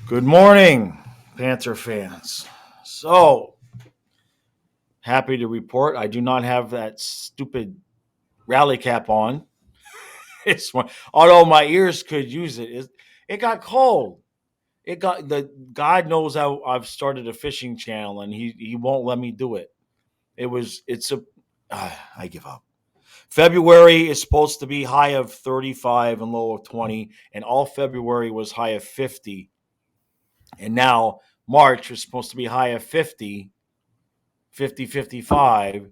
Good morning, Panther fans. So, happy to report I do not have that stupid rally cap on. Although my ears could use it got cold. It got the God knows I've started a fishing channel and he won't let me do it. It's a I give up. February is supposed to be high of 35 and low of 20, and all February was high of 50. And now March is supposed to be high of 50, 50, 55.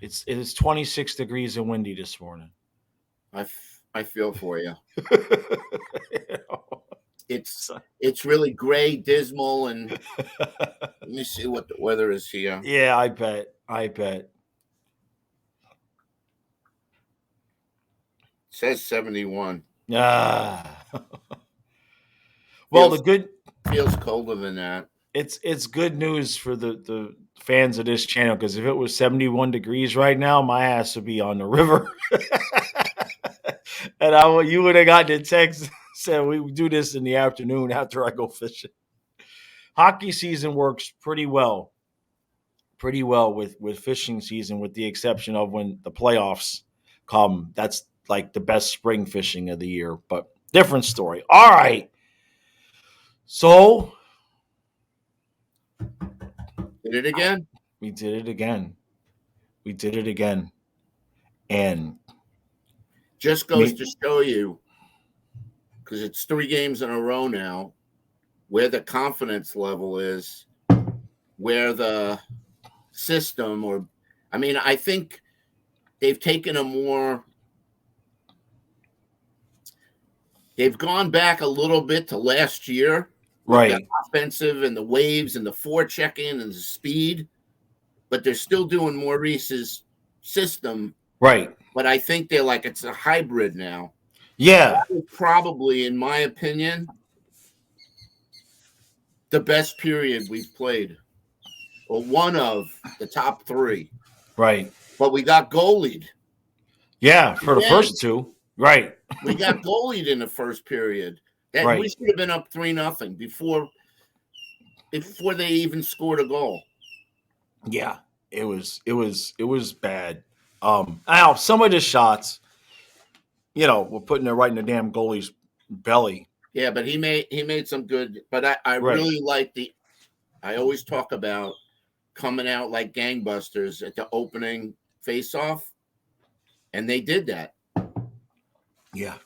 It is 26 degrees and windy this morning. I feel for you. You know? It's really gray, dismal, and let me see what the weather is here. Yeah, I bet. It says 71. Ah. Well, feels colder than that. It's good news for the fans of this channel, because if it was 71 degrees right now, my ass would be on the river. And you would have gotten a text said we do this in the afternoon after I go fishing. Hockey season works pretty well with fishing season, with the exception of when the playoffs come. That's like the best spring fishing of the year, but different story. All right. So Did it again? We did it again. And just goes to show you, because it's 3 games in a row now, where the confidence level is, where the system, I think they've taken they've gone back a little bit to last year. Right. The offensive and the waves and the forechecking and the speed, but they're still doing Maurice's system. Right. But I think it's a hybrid now. Yeah. That is probably, in my opinion, the best period we've played, or one of the top 3. Right. But we got goalied. Yeah, for the first 2. Right. We got goalied in the first period. We should have been up 3-0 before they even scored a goal. Yeah, it was bad. Now some of the shots, we're putting it right in the damn goalie's belly. Yeah, but he made some good. But I really like I always talk about coming out like gangbusters at the opening face-off, and they did that. Yeah,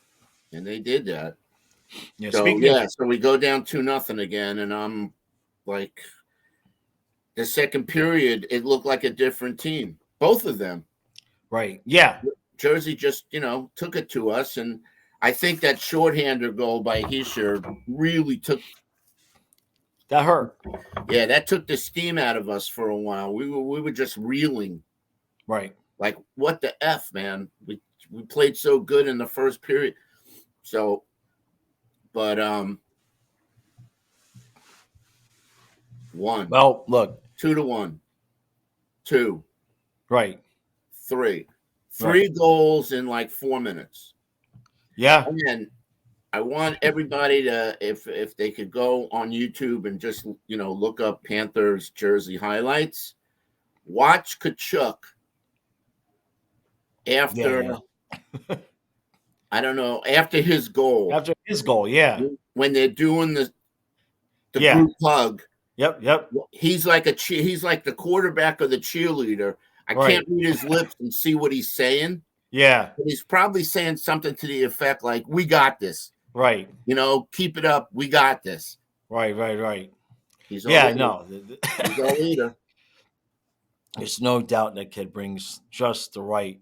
and they did that. Yeah. So we go down 2-0 again, and I'm like, the second period, it looked like a different team, both of them. Right. Yeah. Jersey just took it to us, and I think that shorthander goal by Hischier really took. That hurt. Yeah, that took the steam out of us for a while. We were just reeling. Right. Like, what the F, man? We played so good in the first period. So, but 1. Well, look. 2-1. 2. Right. 3. 3 goals in like 4 minutes. Yeah. And I want everybody to, if they could go on YouTube and just, look up Panthers Jersey highlights, watch Tkachuk after, I don't know, after his goal. After his goal, yeah. When they're doing the group hug. Yep. He's like the quarterback or the cheerleader. I can't read his lips and see what he's saying. Yeah. But he's probably saying something to the effect like, "We got this." Right. Keep it up. We got this. Right. He's our leader. There's no doubt that kid brings just the right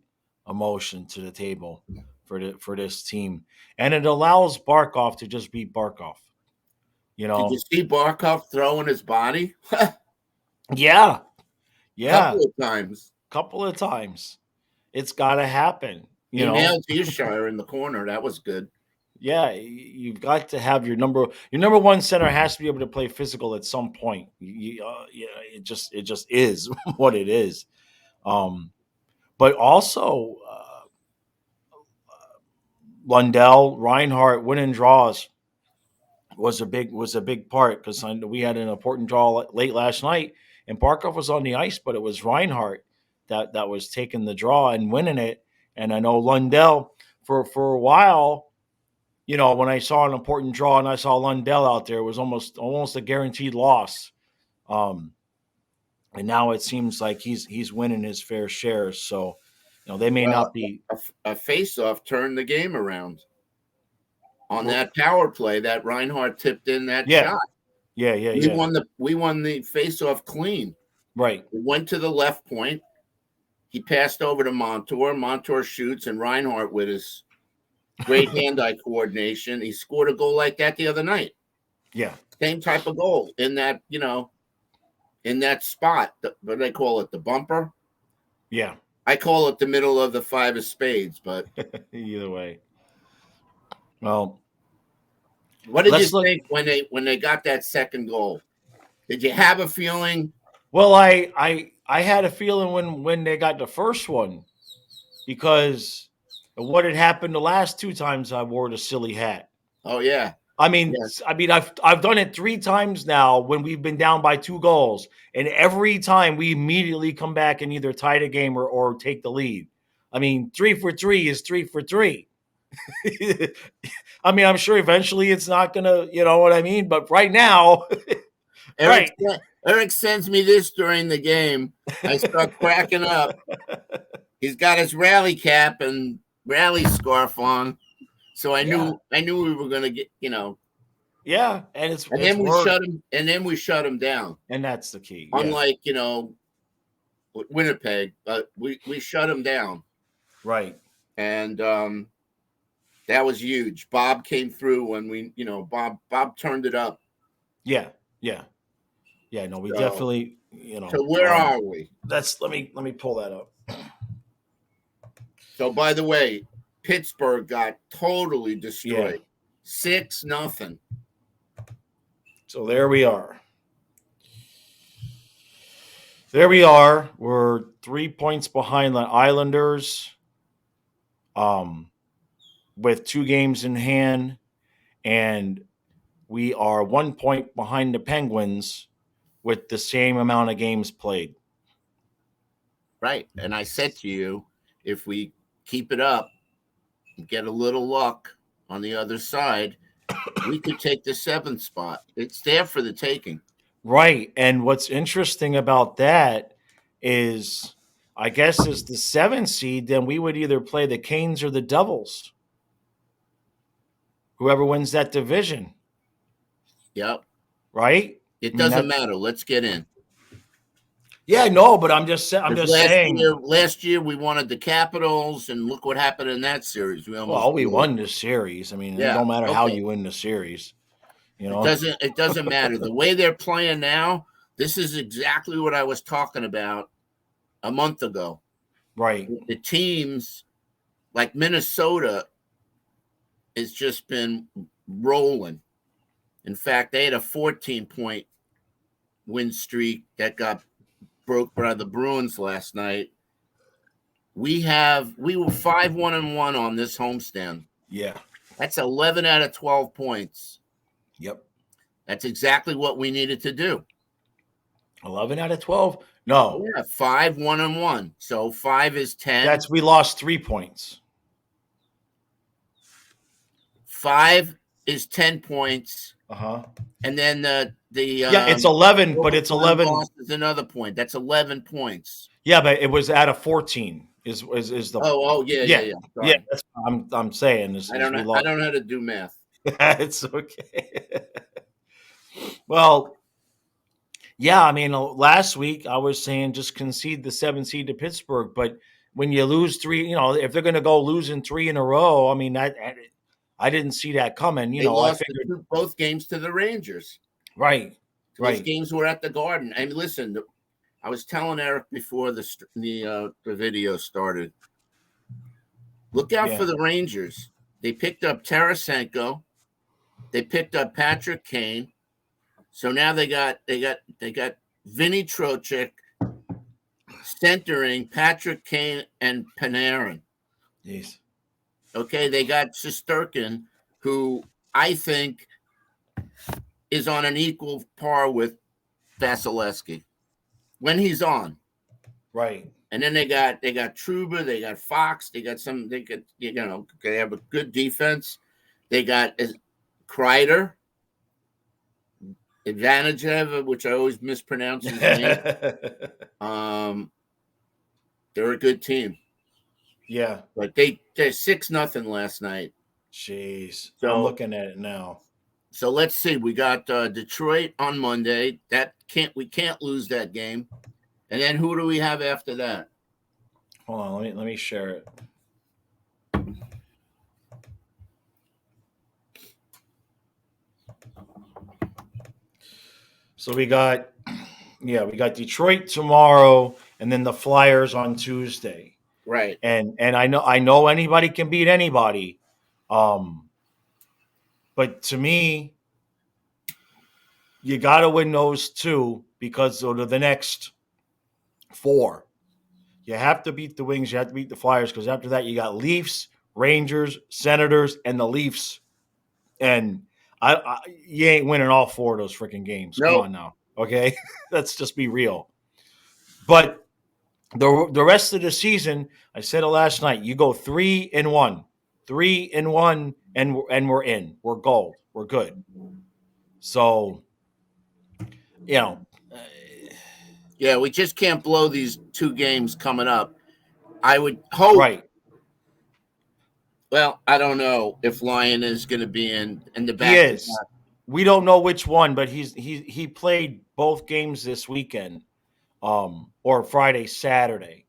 emotion to the table for this team, and it allows Barkov to just be Barkov. Did you see Barkov throwing his body? Yeah. Couple of times. It's got to happen. He nailed Hischier in the corner. That was good. Yeah, you've got to have your number one center has to be able to play physical at some point. It just is what it is. But also Lundell, Reinhart winning draws. was a big part because we had an important draw late last night, and Barkov was on the ice, but it was Reinhardt that was taking the draw and winning it. And I know Lundell for a while. When I saw an important draw and I saw Lundell out there, it was almost a guaranteed loss. Um, and now it seems like he's winning his fair share. So, they may Well, not be a face-off turned the game around on well, that power play that Reinhardt tipped in that yeah, shot. yeah, yeah, yeah. We won the face-off clean. Right. We went to the left point. He passed over to Montour. Montour shoots, and Reinhardt, with his great hand-eye coordination, he scored a goal like that the other night. Yeah. Same type of goal in that, in that spot. What do they call it? The bumper? Yeah. I call it the middle of the 5 of spades, but Either way. Well, what did you let's look. think when they got that second goal? Did you have a feeling? Well, I had a feeling when they got the first one because of what had happened the last two times I wore the silly hat. Oh yeah, I mean, yeah. I've done it 3 times now when we've been down by 2 goals, and every time we immediately come back and either tie the game or take the lead. I mean, 3 for 3 is 3 for 3. I mean, I'm sure eventually it's not gonna, you know what I mean. But right now, Eric right? Eric sends me this during the game. I start cracking up. He's got his rally cap and rally scarf on, so I Yeah, knew we were going to get, yeah, and it's And then we worked, shut him down. and that's the key. Yeah, Unlike Winnipeg, but we shut him down, right. and that was huge. Bob came through when Bob turned it up. Yeah, yeah, yeah. No, we So, definitely, so where are we? let me pull that up. So by the way, Pittsburgh got totally destroyed. Yeah. 6-0. So there we are. There we are. We're 3 points behind the Islanders, with 2 games in hand, and we are 1 point behind the Penguins with the same amount of games played. Right. And I said to you, if we keep it up and get a little luck on the other side, we could take the 7th spot. It's there for the taking. Right. And what's interesting about that is, I guess, is the 7th seed, then we would either play the Canes or the Devils. Whoever wins that division. Yep. Right? It doesn't matter. Let's get in. Yeah, no, but I'm just saying. Last year we wanted the Capitals, and look what happened in that series. We won the series. I mean, it don't matter how you win the series. It doesn't matter. The way they're playing now, this is exactly what I was talking about a month ago. Right. The teams like Minnesota has just been rolling. In fact, they had a 14-point win streak that got broke by the Bruins last night. We were 5-1-1 on this homestand. Yeah. That's 11 out of 12 points. Yep. That's exactly what we needed to do. 11 out of 12? No. Yeah, 5-1-1. So 5 is 10. We lost 3 points. 5 is 10 points. Uh-huh. And then it's 11, but it's 11. Is another point. That's 11 points. Yeah, but it was out of 14. Is the yeah. Sorry. Yeah, that's what I'm saying. I don't know how to do math. It's okay. Well, yeah, I mean, last week I was saying just concede the 7th seed to Pittsburgh, but when you lose 3, if they're going to go losing 3 in a row, I mean, I didn't see that coming. They lost I figured both games to the Rangers. Right. Those games were at the Garden. I mean, listen, I was telling Eric before the video started. Look out for the Rangers. They picked up Tarasenko. They picked up Patrick Kane. So now they got Vinny Trocheck centering Patrick Kane and Panarin. Yes. Okay, they got Shesterkin, who I think is on an equal par with Vasilevsky when he's on. Right. And then they got Trouba, they got Fox, they got they have a good defense. They got Kreider, Advantagev, which I always mispronounce his name. They're a good team. Yeah. But they're 6-0 last night. Jeez. So, I'm looking at it now. So let's see. We got Detroit on Monday. We can't lose that game. And then who do we have after that? Hold on, let me share it. So we got Detroit tomorrow, and then the Flyers on Tuesday. Right. And I know anybody can beat anybody, but to me, you got to win those two because of the next 4. You have to beat the Wings. You have to beat the Flyers because after that, you got Leafs, Rangers, Senators, and the Leafs. And you ain't winning all 4 of those freaking games. Nope. Come on now, okay? Let's just be real. But the rest of the season, I said it last night. You go 3-1, 3-1, and we're in. We're gold. We're good. So, yeah, we just can't blow these 2 games coming up. I would hope. Right. Well, I don't know if Lyon is going to be in the back. He is. We don't know which one, but he played both games this weekend, or Friday, Saturday.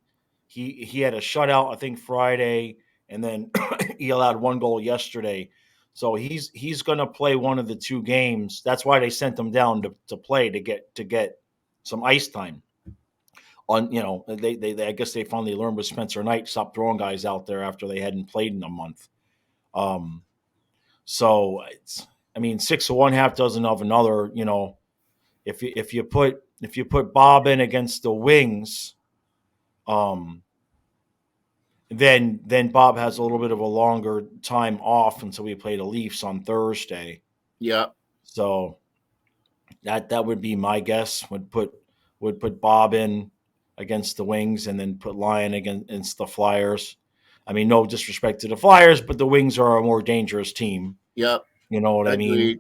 He had a shutout, I think, Friday, and then he allowed 1 goal yesterday. So he's going to play one of the 2 games. That's why they sent him down to play to get some ice time. They I guess they finally learned with Spencer Knight, stop throwing guys out there after they hadn't played in a month. So it's, 6 of one, half dozen of another. If you put Bob in against the Wings, then Bob has a little bit of a longer time off until we play the Leafs on Thursday. Yeah. So that would be my guess. Would put Bob in against the Wings and then put Lyon against the Flyers. No disrespect to the Flyers, but the Wings are a more dangerous team. Yep. You know what I mean?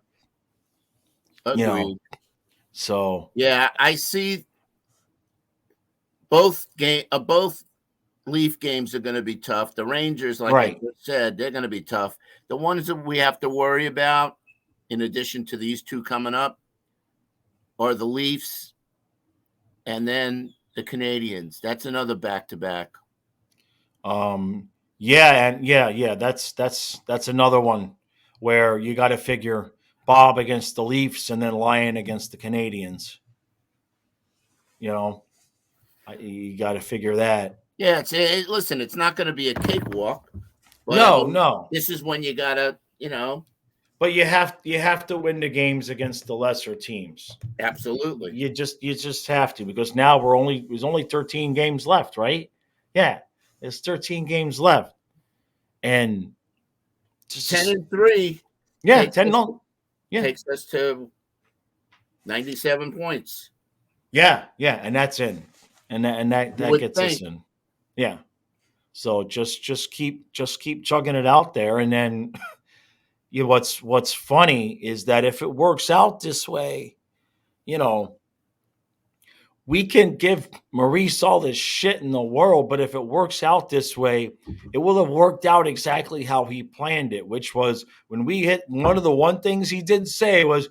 Agreed. So yeah, I see both Leaf games are going to be tough. The Rangers, like I just said, they're going to be tough. The ones that we have to worry about, in addition to these 2 coming up, are the Leafs and then the Canadians. That's another back-to-back. Yeah. That's another one where you got to figure Bob against the Leafs and then Lyon against the Canadians. You got to figure that. Yeah, listen, it's not going to be a cakewalk. But no. This is when you got to, But you have to win the games against the lesser teams. Absolutely. You just have to, because now there's only 13 games left, right? Yeah. There's 13 games left. And 10-3. Yeah, 10-0. Yeah. Takes us to 97 points. Yeah, and that's in. And that gets us in. Yeah. So just keep chugging it out there, and then what's funny is that if it works out this way, we can give Maurice all this shit in the world, but if it works out this way, it will have worked out exactly how he planned it, which was when we hit one things he did say was,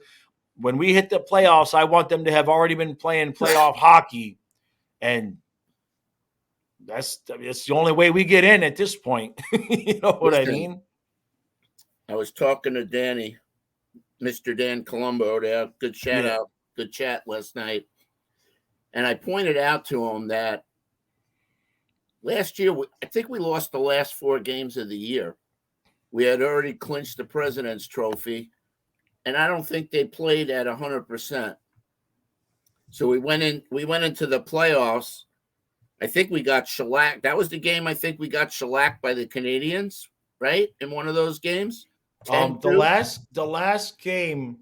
when we hit the playoffs, I want them to have already been playing playoff hockey. And that's the only way we get in at this point. You know what I mean? I was talking to Danny, Mr. Dan Colombo, there. Good shout out, good chat last night. And I pointed out to him that last year, I think we lost the last 4 games of the year. We had already clinched the President's Trophy, and I don't think they played at 100%. So we went into the playoffs. I think we got shellacked. That was the game I think we got shellacked by the Canadians, right? In one of those games. The last game,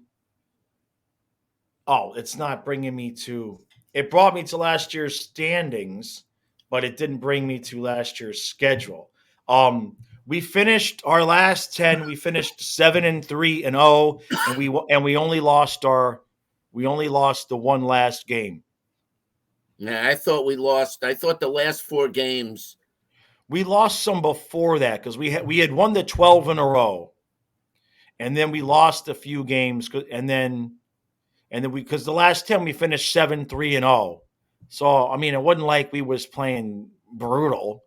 Oh, it's not bringing me to. It brought me to last year's standings, but it didn't bring me to last year's schedule. We finished our last 10. We finished 7-3-0, and we only lost the one last game. Yeah, I thought we lost. I thought the last 4 games. We lost some before that because we had won the 12 in a row, and then we lost a few games, and then we because the last 10 we finished 7-3-0. So I mean, it wasn't like we was playing brutal.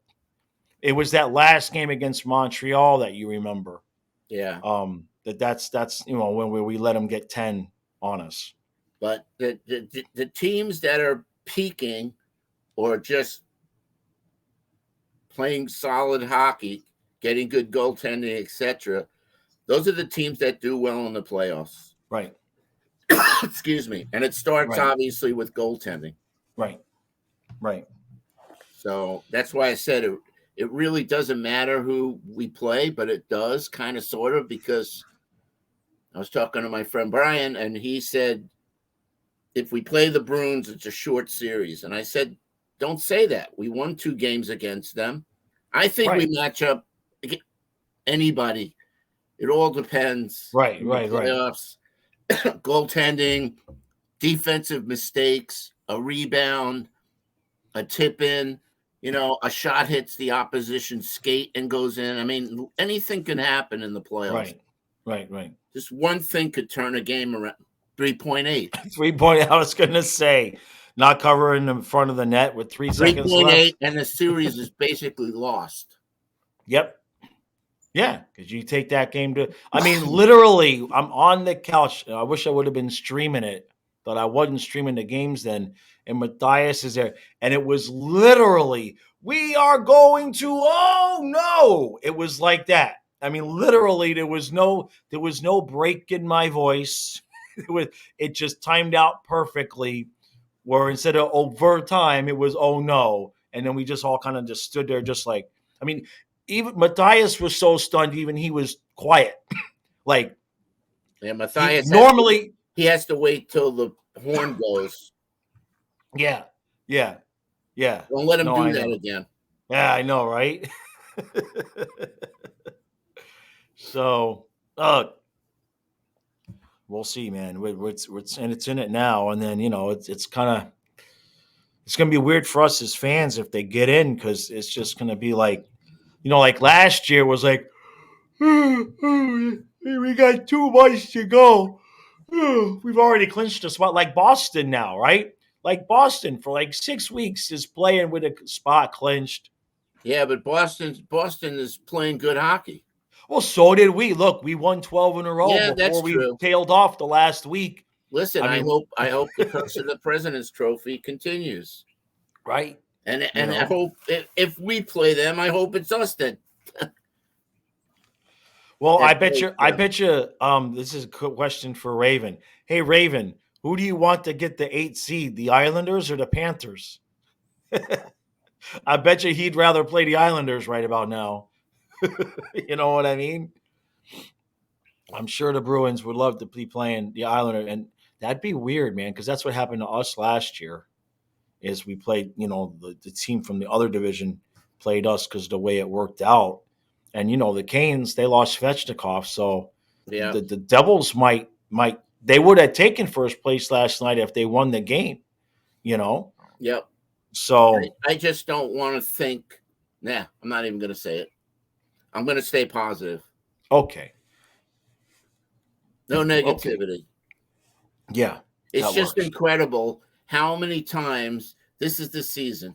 It was that last game against Montreal that you remember. Yeah. That's when we let them get 10 on us. But the teams that are peaking or just playing solid hockey, getting good goaltending, etc., those are the teams that do well in the playoffs. Right. Excuse me. And it starts obviously with goaltending. Right. Right. So that's why I said it really doesn't matter who we play, but it does kind of sort of, because I was talking to my friend Brian and he said, if we play the Bruins, it's a short series. And I said, don't say that. We won 2 games against them. I think we match up anybody. It all depends. Right. Playoffs, goaltending, defensive mistakes, a rebound, a tip in, a shot hits the opposition skate and goes in. I mean, anything can happen in the playoffs. Right. Just one thing could turn a game around. 3.8. 3-point. I was going to say, not covering in front of the net with 3 seconds left. 3.8, and the series is basically lost. Yep. Yeah, because you take that game to. I mean, literally, I'm on the couch. I wish I would have been streaming it, but I wasn't streaming the games then. And Matthias is there, and it was literally, we are going to. Oh no! It was like that. I mean, literally, there was no break in my voice. It just timed out perfectly. Where instead of overtime, it was oh no, and then we just all kind of just stood there, just like. I mean. Even Matthias was so stunned, even he was quiet. Like, Matthias normally he has to wait till the horn goes. Yeah. Don't let him do that again. Yeah, I know, right? So, we'll see, man. It's in it now, and then it's kind of it's going to be weird for us as fans if they get in, because it's just going to be like. Like last year was like, we got 2 months to go. We've already clinched a spot, like Boston now, right? Like Boston for like 6 weeks is playing with a spot clinched. Yeah, but Boston is playing good hockey. Well, so did we. Look, we won 12 in a row before we tailed off the last week. Listen, I hope the curse of the President's Trophy continues. Right. And I hope if we play them, I hope it's us that. Well, I bet you. This is a question for Raven. Hey, Raven, who do you want to get the 8th seed? The Islanders or the Panthers? I bet you he'd rather play the Islanders right about now. You know what I mean? I'm sure the Bruins would love to be playing the Islanders, and that'd be weird, man, because that's what happened to us last year. Is we played, the team from the other division played us because the way it worked out. And, the Canes, they lost Svechnikov. So the Devils they would have taken first place last night if they won the game, Yep. So I just don't want to think, I'm not even going to say it. I'm going to stay positive. Okay. No negativity. Okay. Yeah. It's just incredible how many times this is the season.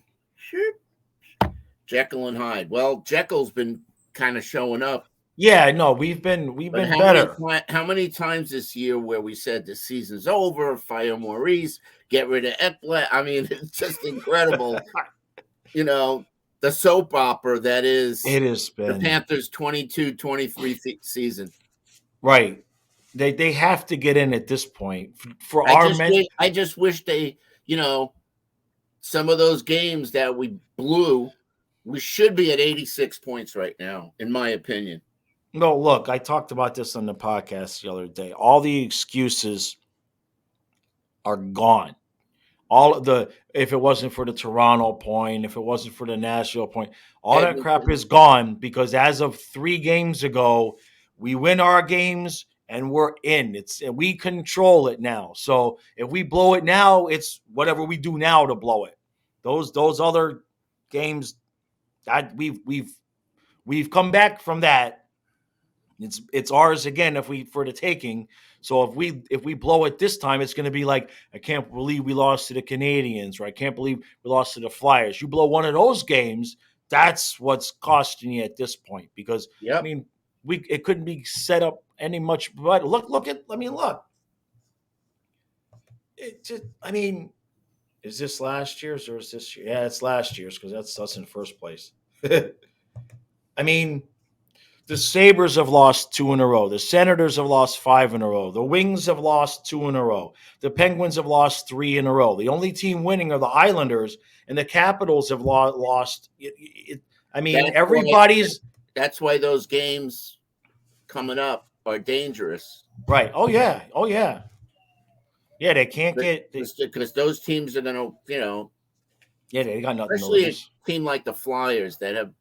Jekyll and Hyde. Well, Jekyll's been kind of showing up. Yeah, no, we've been better. How many times this year where we said the season's over, fire Maurice, get rid of Ekblad? I mean, it's just incredible. The soap opera that is the Panthers 22-23 season. Right. They have to get in at this point for I just wish they, some of those games that we blew, we should be at 86 points right now, in my opinion. No, look, I talked about this on the podcast the other day. All the excuses are gone. All of the if it wasn't for the Toronto point, if it wasn't for the Nashville point, all that crap Edmonton. is gone because as of 3 games ago, we win our games and we're in. We control it now. So if we blow it now, it's whatever we do now to blow it. Those other games that we've come back from that. It's ours again if we for the taking. So if we blow it this time, it's going to be like I can't believe we lost to the Canadians, or I can't believe we lost to the Flyers. You blow one of those games, that's what's costing you at this point. Because I Yep. mean, it couldn't be set up any much better. Look. It just, I mean, is this last year's or is this? Yeah, it's last year's because that's us in first place. I mean, the Sabres have lost 2 in a row. The Senators have lost 5 in a row. The Wings have lost 2 in a row. The Penguins have lost 3 in a row. The only team winning are the Islanders, and the Capitals have lost. I mean, That's why, everybody's that's why those games coming up are dangerous. right. Oh yeah. Oh yeah. Yeah, they can't get. Because those teams are going to, Yeah, they got nothing to especially a lose. team like the Flyers that have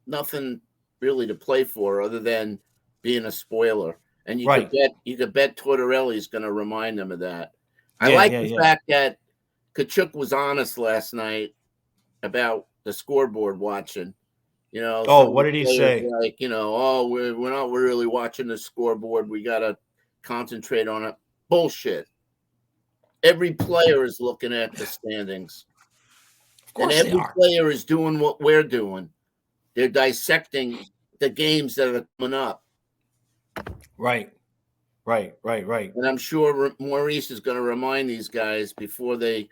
nothing really to play for other than being a spoiler. And you Right. could bet Tortorelli is going to remind them of that. I Yeah. like Yeah. the Yeah. fact that Kachuk was honest last night about the scoreboard watching. Oh, Some of what the did he players say? like, oh, we're not really watching the scoreboard. We got to concentrate on it. Bullshit. Every player is looking at the standings, Of and course they every are. player is doing what we're doing. They're dissecting the games that are coming up. Right. Right. And I'm sure Maurice is going to remind these guys before they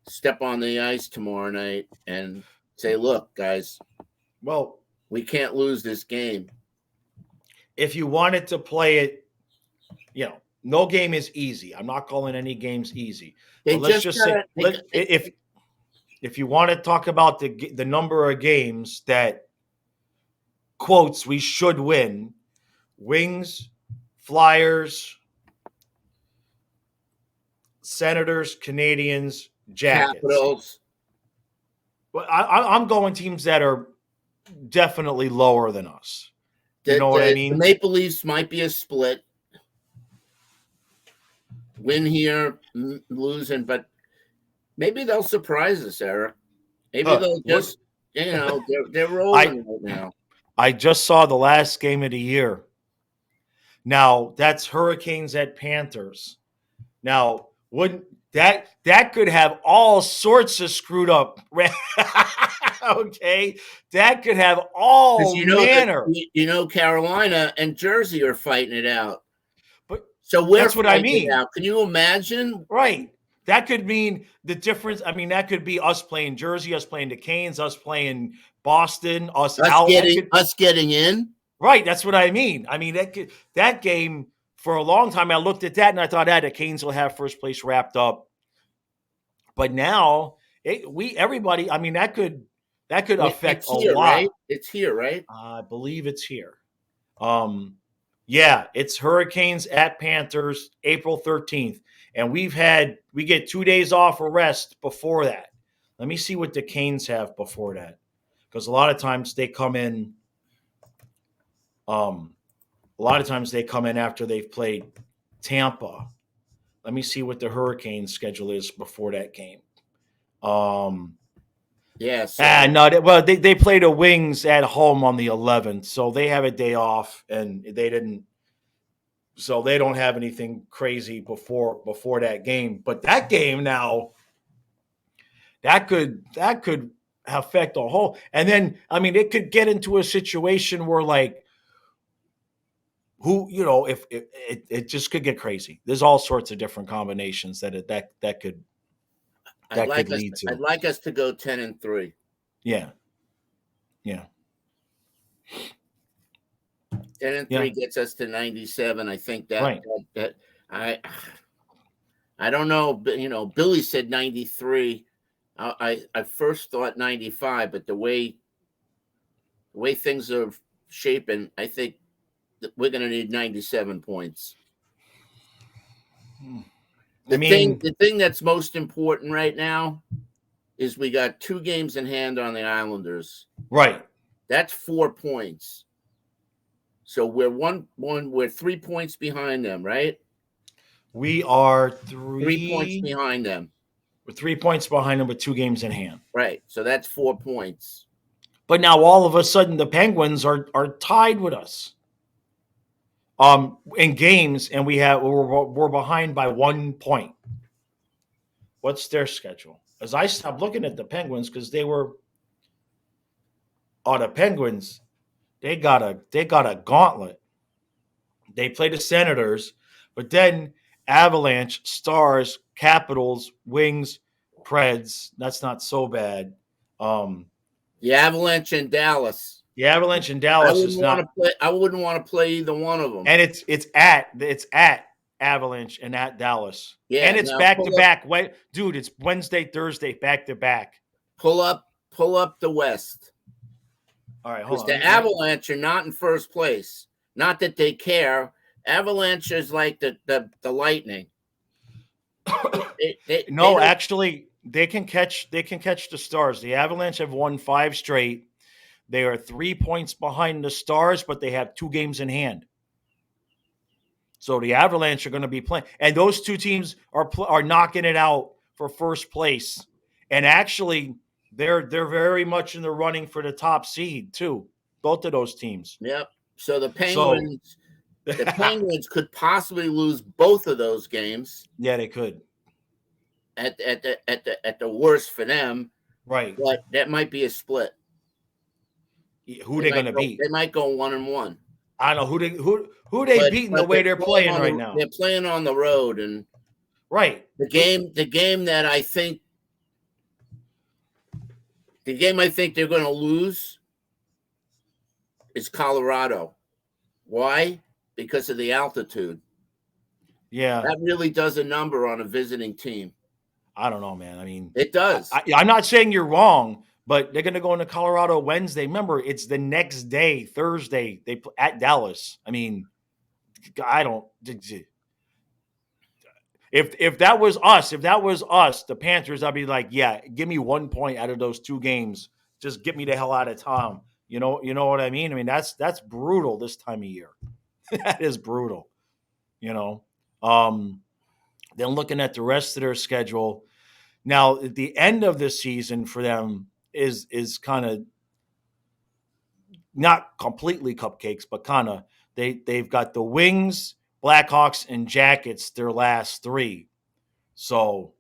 step on the ice tomorrow night and say, look, guys, Well, we can't lose this game. if you wanted to play it, no game is easy. I'm not calling any games easy. They But let's just just got say to. if you want to talk about the number of games that quotes we should win, Wings, Flyers, Senators, Canadians, Jackets. Capitals. But I'm going teams that are definitely lower than us. You know what I The mean? Maple Leafs might be a split. Win here, losing, but maybe they'll surprise us, Eric. Maybe they'll Look, just, they're rolling right now. I just saw the last game of the year. Now that's Hurricanes at Panthers. Now wouldn't that could have all sorts of screwed up. Okay, that could have all manner. Carolina and Jersey are fighting it out. But So we're that's what I fighting it mean. out. Can you imagine? Right. That could mean the difference. I mean, that could be us playing Jersey, us playing the Canes, us playing Boston, us out. Getting in. Right. That's what I mean. I mean, that game for a long time, I looked at that and I thought, the Canes will have first place wrapped up. But now everybody. I mean, that could affect a lot. Right? It's here, right? I believe it's here. Yeah, it's Hurricanes at Panthers, April 13th. And we get 2 days off of rest before that. Let me see what the Canes have before that. Because a lot of times they come in after they've played Tampa. Let me see what the Hurricanes schedule is before that game. Yes. No. They play the Wings at home on the 11th, so they have a day off, and they didn't. So they don't have anything crazy before that game. But that game now, that could affect a whole. And then I mean, it could get into a situation where like, if it just could get crazy. There's all sorts of different combinations that could lead to. I'd like us to go 10-3. Yeah. 10-3 gets us to 97. I think that right. that I don't know, but Billy said 93. I first thought 95, but the way things are shaping, I think that we're going to need 97 points. The thing that's most important right now is we got 2 games in hand on the Islanders. Right. That's 4 points. So we're 3 points behind them, right? We are 3 points behind them. We're 3 points behind them with 2 games in hand. Right. So that's 4 points. But now all of a sudden the Penguins are tied with us. In games, and we're behind by 1 point. What's their schedule? As I stopped looking at the Penguins because the Penguins, they got a gauntlet. They play the Senators, but then Avalanche, Stars, Capitals, Wings, Preds. That's not so bad. The Avalanche and Dallas. The Avalanche and Dallas is not. I wouldn't want to play either one of them. And it's at Avalanche and at Dallas. Yeah, and it's back to back. Dude, it's Wednesday, Thursday, back to back. Pull up the West. All right, hold on. The Avalanche are not in first place. Not that they care. Avalanche is like the Lightning. Actually, they can catch the Stars. The Avalanche have won 5 straight. They are 3 points behind the Stars, but they have 2 games in hand. So the Avalanche are going to be playing, and those 2 teams are knocking it out for first place. And actually, they're very much in the running for the top seed too. Both of those teams. Yep. So the Penguins could possibly lose both of those games. Yeah, they could. At the worst for them, right? But that might be a split. Who they going to beat? They might go 1-1. I don't know who they beating the way they're playing right now. They're playing on the road, and right. The game I think they're going to lose is Colorado. Why? Because of the altitude. Yeah. That really does a number on a visiting team. I don't know, man. I mean, it does. I'm not saying you're wrong, but they're going to go into Colorado Wednesday. Remember, it's the next day, Thursday, they at Dallas. I mean, I don't. If that was us, the Panthers, I'd be like, yeah, give me 1 point out of those 2 games. Just get me the hell out of town. You know what I mean? I mean, that's brutal this time of year. That is brutal. Then looking at the rest of their schedule, now at the end of the season for them is kind of not completely cupcakes, but kind of they've got the Wings, Blackhawks, and Jackets their last 3. So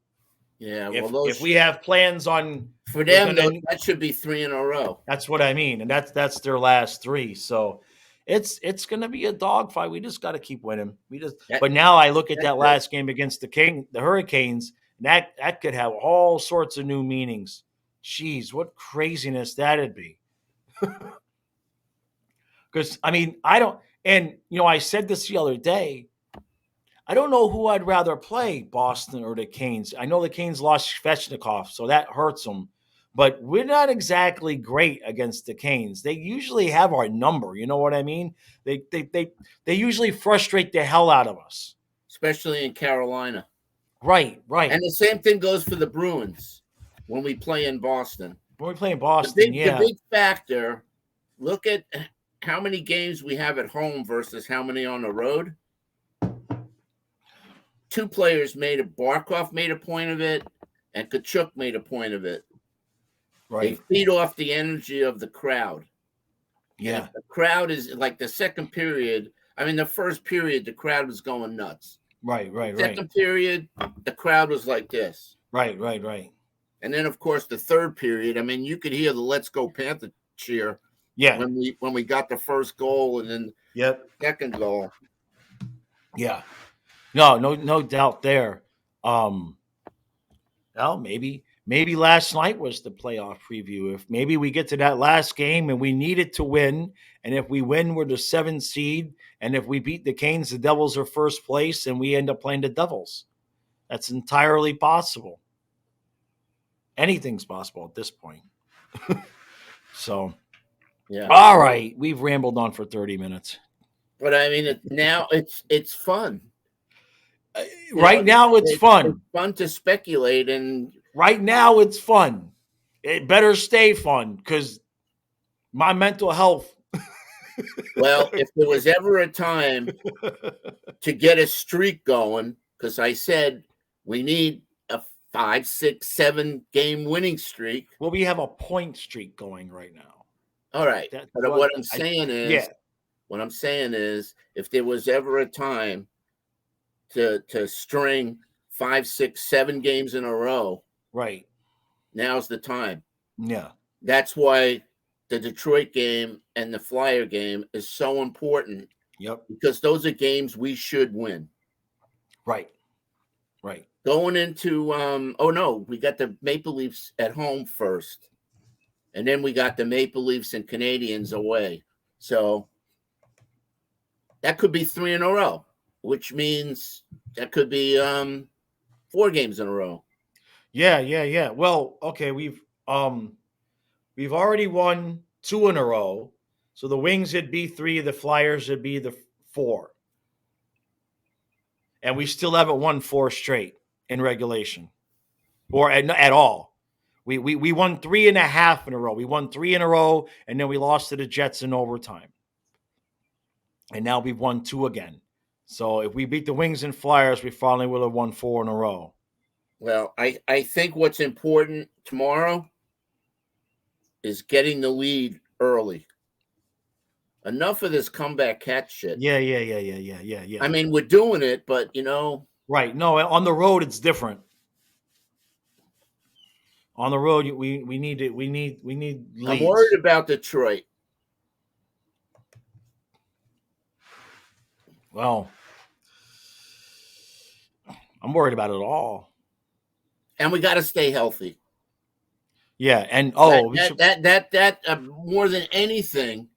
yeah, if we have plans on for them, that should be 3 in a row. That's what I mean, and that's their last 3. So it's going to be a dogfight. We just got to keep winning. But now I look at that last game against the Hurricanes, and that could have all sorts of new meanings. Jeez, what craziness that'd be. Because I mean, I don't, and I said this the other day. I don't know who I'd rather play, Boston or the Canes. I know the Canes lost Svechnikov, so that hurts them. But we're not exactly great against the Canes. They usually have our number. You know what I mean? They usually frustrate the hell out of us, especially in Carolina. Right. And the same thing goes for the Bruins when we play in Boston. The big factor. Look at how many games we have at home versus how many on the road. 2 players Barkov made a point of it, and Tkachuk made a point of it. Right. They feed off the energy of the crowd. Yeah. The crowd is like the second period. I mean, the first period, the crowd was going nuts. Right. Second period, the crowd was like this. Right. And then, of course, the third period, I mean, you could hear the "Let's Go Panther" cheer. Yeah. When we got the first goal and then the second goal. Yeah. No doubt there. Well, maybe last night was the playoff preview. If maybe we get to that last game and we need it to win, and if we win, we're the 7th seed, and if we beat the Canes, the Devils are first place, and we end up playing the Devils. That's entirely possible. Anything's possible at this point. So, yeah. All right, we've rambled on for 30 minutes. But I mean, now it's fun. Right now, it's fun. It's fun to speculate, and Right now, it's fun. It better stay fun because my mental health. well, if there was ever a time to get a streak going, because I said we need a 5, 6, 7 game winning streak. Well, we have a point streak going right now. All right, That's but what I'm saying is, yeah, if there was ever a time to string 5, 6, 7 games in a row, right. now's the time. Yeah. That's why the Detroit game and the Flyer game is so important. Yep. Because those are games we should win. Right. Right. Going into we got the Maple Leafs at home first. And then we got the Maple Leafs and Canadiens away. So that could be 3 in a row, which means that could be 4 games in a row. Yeah. Well, okay, we've already won 2 in a row. So the Wings would be 3, the Flyers would be the 4. And we still haven't won 4 straight in regulation or at all. We won 3.5 in a row. We won 3 in a row, and then we lost to the Jets in overtime. And now we've won 2 again. So if we beat the Wings and Flyers, we finally would have won 4 in a row. Well, I think what's important tomorrow is getting the lead early. Enough of this comeback catch shit. Yeah. I mean, we're doing it, but Right. No, on the road it's different. On the road, we need it. We need leads. I'm worried about Detroit. Well, I'm worried about it all. And we got to stay healthy. Yeah, and that more than anything,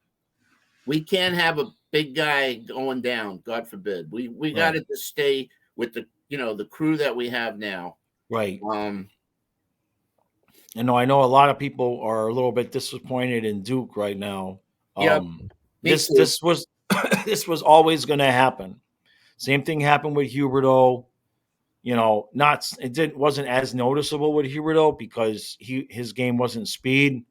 we can't have a big guy going down. God forbid. We got to just stay with the crew that we have now. Right. And I know a lot of people are a little bit disappointed in Duke right now. This was this was always going to happen. Same thing happened with Huberdeau. Wasn't as noticeable with Huberdeau because his game wasn't speed.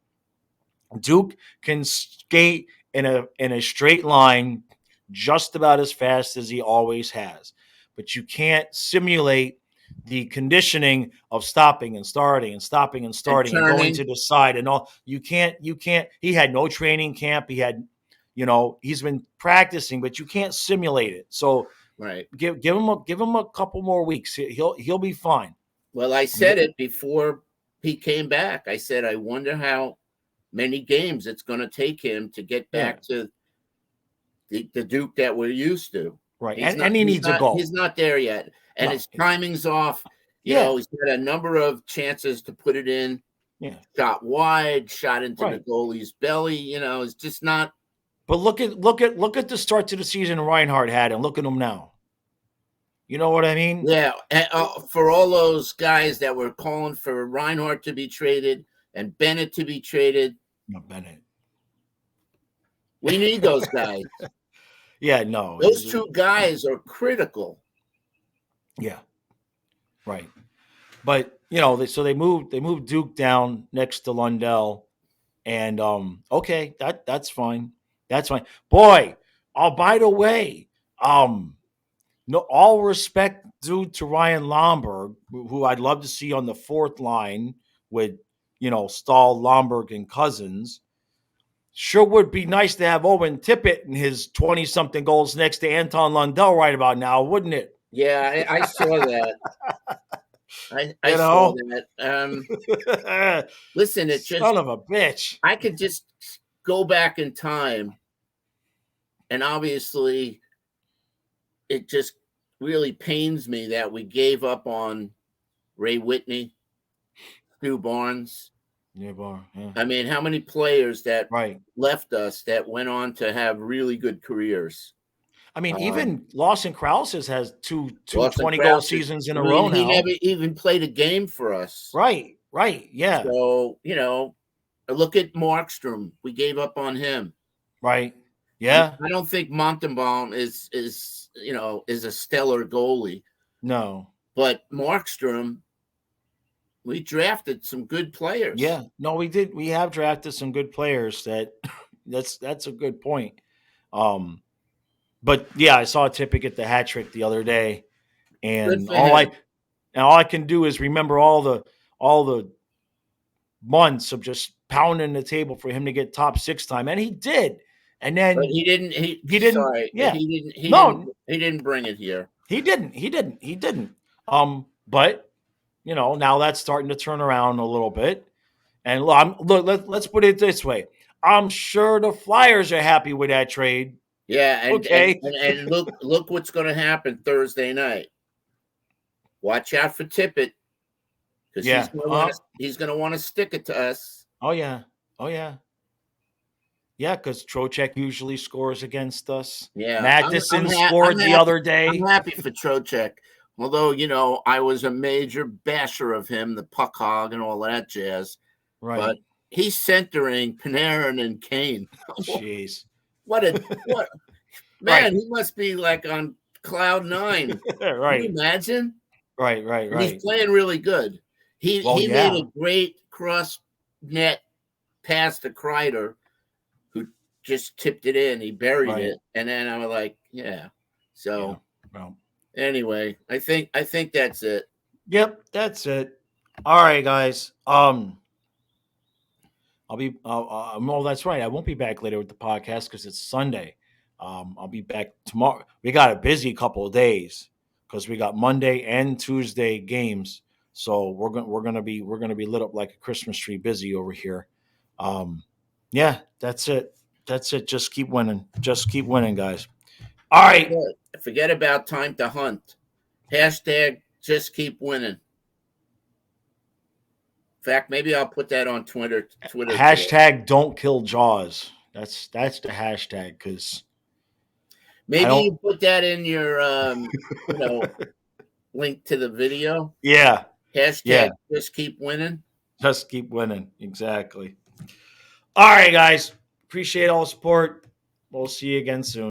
Duke can skate in a straight line just about as fast as he always has, but you can't simulate the conditioning of stopping and starting and stopping and starting and going to the side and all. You can't. He had no training camp. He had, he's been practicing, but you can't simulate it. So right, give him a couple more weeks. He'll be fine. Well, I said it before he came back. I said I wonder how many games it's going to take him to get back to the Duke that we're used to. Right, and he needs a goal. He's not there yet, and his timing's off. He's had a number of chances to put it in. Yeah, shot wide, shot into the goalie's belly. It's just not. But look at the start to the season Reinhardt had, and look at him now. You know what I mean? Yeah, and, for all those guys that were calling for Reinhardt to be traded and Bennett to be traded. No, Bennett. We need those guys. Yeah, no. Those 2 guys are critical. Yeah. Right. But, so they moved Duke down next to Lundell. And okay, that's fine. That's fine. Boy, by the way, no, all respect due to Ryan Lomberg, who I'd love to see on the 4th line with, Stahl, Lomberg, and Cousins. Sure would be nice to have Owen Tippett and his 20-something goals next to Anton Lundell right about now, wouldn't it? Yeah, I saw that. I saw that. Listen, it's just son of a bitch. I could just go back in time, and obviously, it just really pains me that we gave up on Ray Whitney, Stu Barnes. Yeah. I mean, how many players that left us that went on to have really good careers? I mean, even Lawson Krause has two 20-goal seasons in a row now. He never even played a game for us. Right, yeah. So, look at Markstrom. We gave up on him. Right, yeah. I don't think Montenbaum is a stellar goalie. No. But Markstrom, we drafted some good players. Yeah. No, we did. We have drafted some good players. That's a good point. But yeah, I saw Tippett get the hat trick the other day, Good and for him. all I can do is remember all the months of just pounding the table for him to get top 6 time, and he did. And But then he didn't. he didn't. Sorry, Yeah. he didn't. He didn't. No, He didn't bring it here. he didn't. He didn't. He didn't. But now that's starting to turn around a little bit. And let's put it this way. I'm sure the Flyers are happy with that trade. Yeah, Okay. and look what's going to happen Thursday night. Watch out for Tippett because Yeah. he's going to want to stick it to us. Oh yeah. Oh yeah. Yeah, because Trocheck usually scores against us. Yeah, Madison scored the other day. I'm happy for Trocheck. Although, I was a major basher of him, the puck hog and all that jazz. Right. But he's centering Panarin and Kane. Jeez. What man, right. He must be like on cloud 9. Right. Can you imagine? Right. He's playing really good. He made a great cross net pass to Kreider, who just tipped it in. He buried it. And then I was like, yeah. So anyway, I think that's it. Yep, that's it. All right, guys. That's right. I won't be back later with the podcast because it's Sunday. I'll be back tomorrow. We got a busy couple of days because we got Monday and Tuesday games. So we're gonna be lit up like a Christmas tree, busy over here. Yeah, that's it. That's it. Just keep winning. Just keep winning, guys. All right. Forget about time to hunt. Hashtag just keep winning. In fact, maybe I'll put that on Twitter. Hashtag don't kill Jaws. That's the hashtag because maybe you put that in your link to the video. Yeah. Hashtag just keep winning. Just keep winning. Exactly. All right, guys. Appreciate all the support. We'll see you again soon.